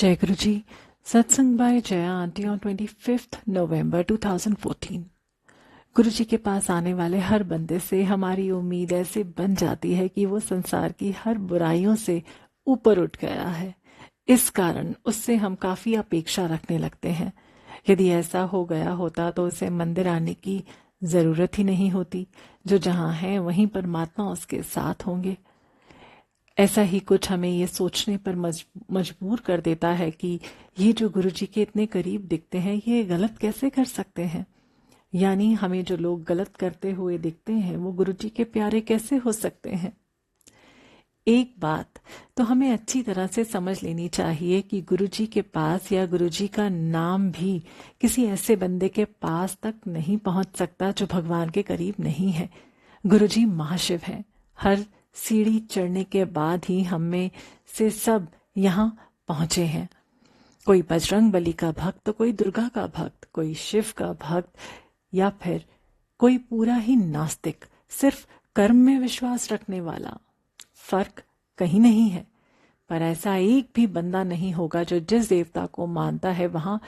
जय गुरु जी। सत्संग bye Jaya aunty on 25 नवंबर 2014। गुरु जी के पास आने वाले हर बंदे से हमारी उम्मीद ऐसे बन जाती है कि वो संसार की हर बुराइयों से ऊपर उठ गया है। इस कारण उससे हम काफी अपेक्षा रखने लगते हैं। यदि ऐसा हो गया होता तो उसे मंदिर आने की जरूरत ही नहीं होती। जो जहां है वहीं परमात्मा उसके साथ होंगे। ऐसा ही कुछ हमें ये सोचने पर मजबूर कर देता है कि ये जो गुरु जी के इतने करीब दिखते हैं ये गलत कैसे कर सकते हैं। यानी हमें जो लोग गलत करते हुए दिखते हैं वो गुरु जी के प्यारे कैसे हो सकते हैं। एक बात तो हमें अच्छी तरह से समझ लेनी चाहिए कि गुरु जी के पास या गुरु जी का नाम भी किसी ऐसे बंदे के पास तक नहीं पहुंच सकता जो भगवान के करीब नहीं है। गुरु जी महाशिव हैं। हर सीढ़ी चढ़ने के बाद ही हम में से सब यहाँ पहुंचे हैं। कोई बजरंग बली का भक्त तो कोई दुर्गा का भक्त, कोई शिव का भक्त या फिर कोई पूरा ही नास्तिक, सिर्फ कर्म में विश्वास रखने वाला। फर्क कहीं नहीं है। पर ऐसा एक भी बंदा नहीं होगा जो जिस देवता को मानता है वहां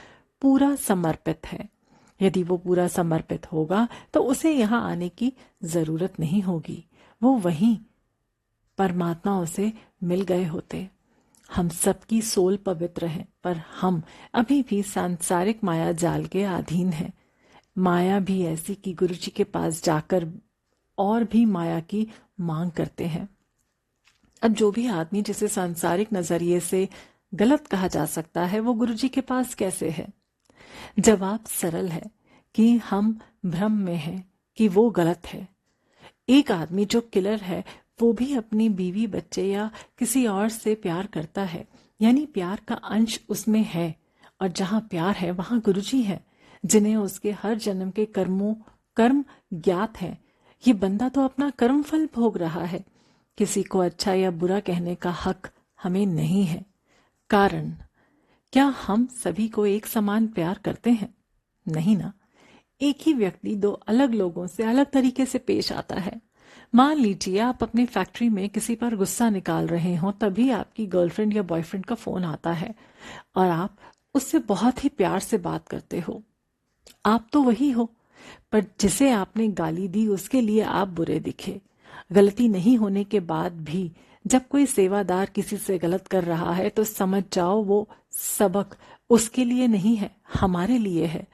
पूरा समर्पित है। यदि वो पूरा समर्पित होगा तो उसे यहाँ आने की जरूरत नहीं होगी। वो वहीं परमात्मा उसे मिल गए होते। हम सबकी सोल पवित्र है पर हम अभी भी सांसारिक माया जाल के अधीन हैं। माया भी ऐसी कि गुरु जी के पास जाकर और भी माया की मांग करते हैं। अब जो भी आदमी जिसे सांसारिक नजरिए से गलत कहा जा सकता है वो गुरु जी के पास कैसे है। जवाब सरल है कि हम भ्रम में हैं कि वो गलत है। एक आदमी जो किलर है वो भी अपनी बीवी बच्चे या किसी और से प्यार करता है, यानी प्यार का अंश उसमें है। और जहां प्यार है वहां गुरुजी हैं जिन्हें उसके हर जन्म के कर्म ज्ञात हैं। ये बंदा तो अपना कर्म फल भोग रहा है। किसी को अच्छा या बुरा कहने का हक हमें नहीं है। कारण क्या हम सभी को एक समान प्यार करते हैं? नहीं ना। एक ही व्यक्ति दो अलग लोगों से अलग तरीके से पेश आता है। मान लीजिए आप अपनी फैक्ट्री में किसी पर गुस्सा निकाल रहे हो, तभी आपकी गर्लफ्रेंड या बॉयफ्रेंड का फोन आता है और आप उससे बहुत ही प्यार से बात करते हो। आप तो वही हो, पर जिसे आपने गाली दी उसके लिए आप बुरे दिखे। गलती नहीं होने के बाद भी जब कोई सेवादार किसी से गलत कर रहा है तो समझ जाओ वो सबक उसके लिए नहीं है, हमारे लिए है।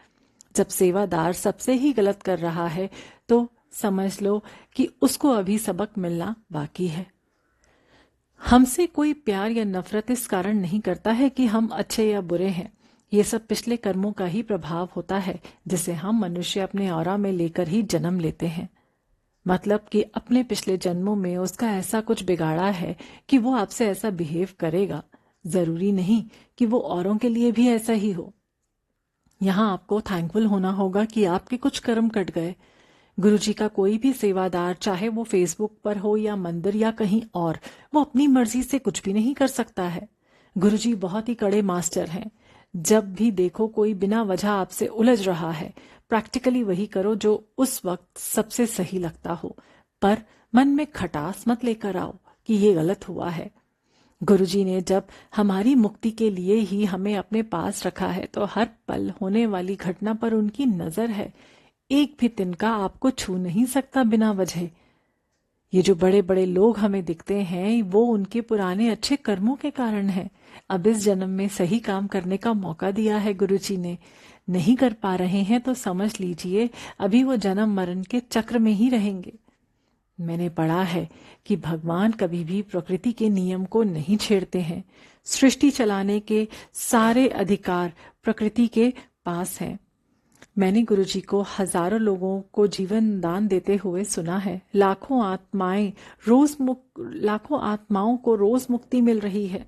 जब सेवादार सबसे ही गलत कर रहा है तो समझ लो कि उसको अभी सबक मिलना बाकी है। हमसे कोई प्यार या नफरत इस कारण नहीं करता है कि हम अच्छे या बुरे हैं। ये सब पिछले कर्मों का ही प्रभाव होता है जिसे हम मनुष्य अपने ऑरा में लेकर ही जन्म लेते हैं। मतलब कि अपने पिछले जन्मों में उसका ऐसा कुछ बिगाड़ा है कि वो आपसे ऐसा बिहेव करेगा। जरूरी नहीं कि वो औरों के लिए भी ऐसा ही हो। यहाँ आपको थैंकफुल होना होगा कि आपके कुछ कर्म कट गए। गुरुजी का कोई भी सेवादार, चाहे वो फेसबुक पर हो या मंदिर या कहीं और, वो अपनी मर्जी से कुछ भी नहीं कर सकता है। गुरुजी बहुत ही कड़े मास्टर हैं। जब भी देखो कोई बिना वजह आपसे उलझ रहा है, प्रैक्टिकली वही करो जो उस वक्त सबसे सही लगता हो, पर मन में खटास मत लेकर आओ कि ये गलत हुआ है। गुरुजी ने जब हमारी मुक्ति के लिए ही हमें अपने पास रखा है तो हर पल होने वाली घटना पर उनकी नजर है। एक भी तिनका आपको छू नहीं सकता बिना वजह। ये जो बड़े बड़े लोग हमें दिखते हैं वो उनके पुराने अच्छे कर्मों के कारण है। अब इस जन्म में सही काम करने का मौका दिया है गुरुजी ने। नहीं कर पा रहे हैं तो समझ लीजिए अभी वो जन्म मरण के चक्र में ही रहेंगे। मैंने पढ़ा है कि भगवान कभी भी प्रकृति के नियम को नहीं छेड़ते हैं। सृष्टि चलाने के सारे अधिकार प्रकृति के पास हैं। मैंने गुरुजी को हजारों लोगों को जीवन दान देते हुए सुना है। लाखों आत्माओं को रोज मुक्ति मिल रही है।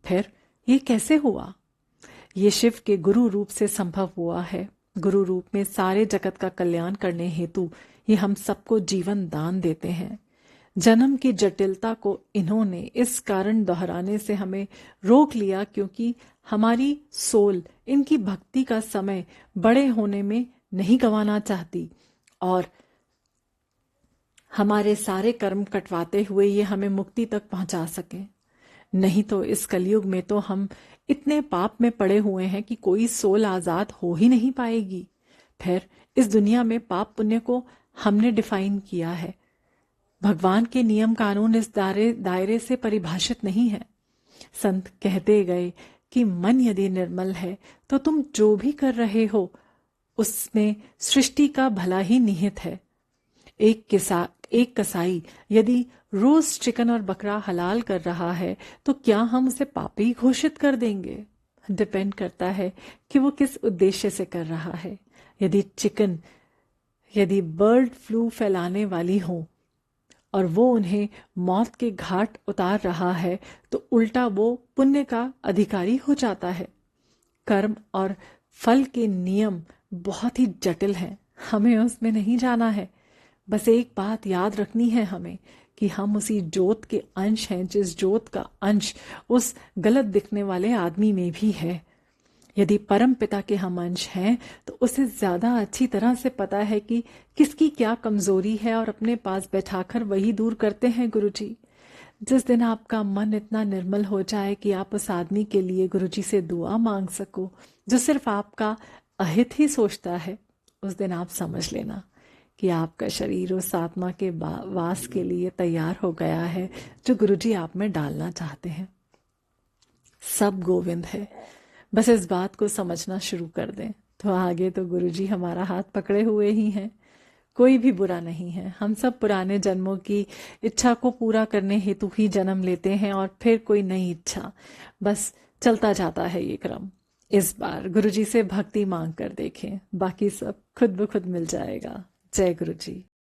फिर ये कैसे हुआ? ये शिव के गुरु रूप से संभव हुआ है। गुरु रूप में सारे जगत का कल्याण करने हेतु ये हम सबको जीवन दान देते हैं। जन्म की जटिलता को इन्होंने इस कारण दोहराने से हमें रोक लिया क्योंकि हमारी सोल इनकी भक्ति का समय बड़े होने में नहीं गंवाना चाहती और हमारे सारे कर्म कटवाते हुए ये हमें मुक्ति तक पहुंचा सके। नहीं तो इस कलयुग में तो हम इतने पाप में पड़े हुए हैं कि कोई सोल आजाद हो ही नहीं पाएगी। फिर इस दुनिया में पाप पुण्य को हमने डिफाइन किया है। भगवान के नियम कानून इस दायरे से परिभाषित नहीं है। संत कहते गए कि मन यदि निर्मल है तो तुम जो भी कर रहे हो उसमें सृष्टि का भला ही निहित है। एक कसाई यदि रोज चिकन और बकरा हलाल कर रहा है तो क्या हम उसे पापी घोषित कर देंगे? डिपेंड करता है कि वो किस उद्देश्य से कर रहा है। यदि बर्ड फ्लू फैलाने वाली हो और वो उन्हें मौत के घाट उतार रहा है तो उल्टा वो पुण्य का अधिकारी हो जाता है। कर्म और फल के नियम बहुत ही जटिल हैं, हमें उसमें नहीं जाना है। बस एक बात याद रखनी है हमें कि हम उसी जोत के अंश हैं जिस जोत का अंश उस गलत दिखने वाले आदमी में भी है। यदि परम पिता के हम अंश हैं तो उसे ज्यादा अच्छी तरह से पता है कि किसकी क्या कमजोरी है और अपने पास बैठाकर वही दूर करते हैं गुरुजी। जिस दिन आपका मन इतना निर्मल हो जाए कि आप उस आदमी के लिए गुरुजी से दुआ मांग सको जो सिर्फ आपका अहित ही सोचता है, उस दिन आप समझ लेना कि आपका शरीर उस आत्मा के वास के लिए तैयार हो गया है जो गुरुजी आप में डालना चाहते हैं। सब गोविंद है, बस इस बात को समझना शुरू कर दें तो आगे तो गुरुजी हमारा हाथ पकड़े हुए ही हैं। कोई भी बुरा नहीं है। हम सब पुराने जन्मों की इच्छा को पूरा करने हेतु ही जन्म लेते हैं और फिर कोई नई इच्छा, बस चलता जाता है ये क्रम। इस बार गुरुजी से भक्ति मांग कर देखें, बाकी सब खुद ब खुद मिल जाएगा। जय गुरुजी।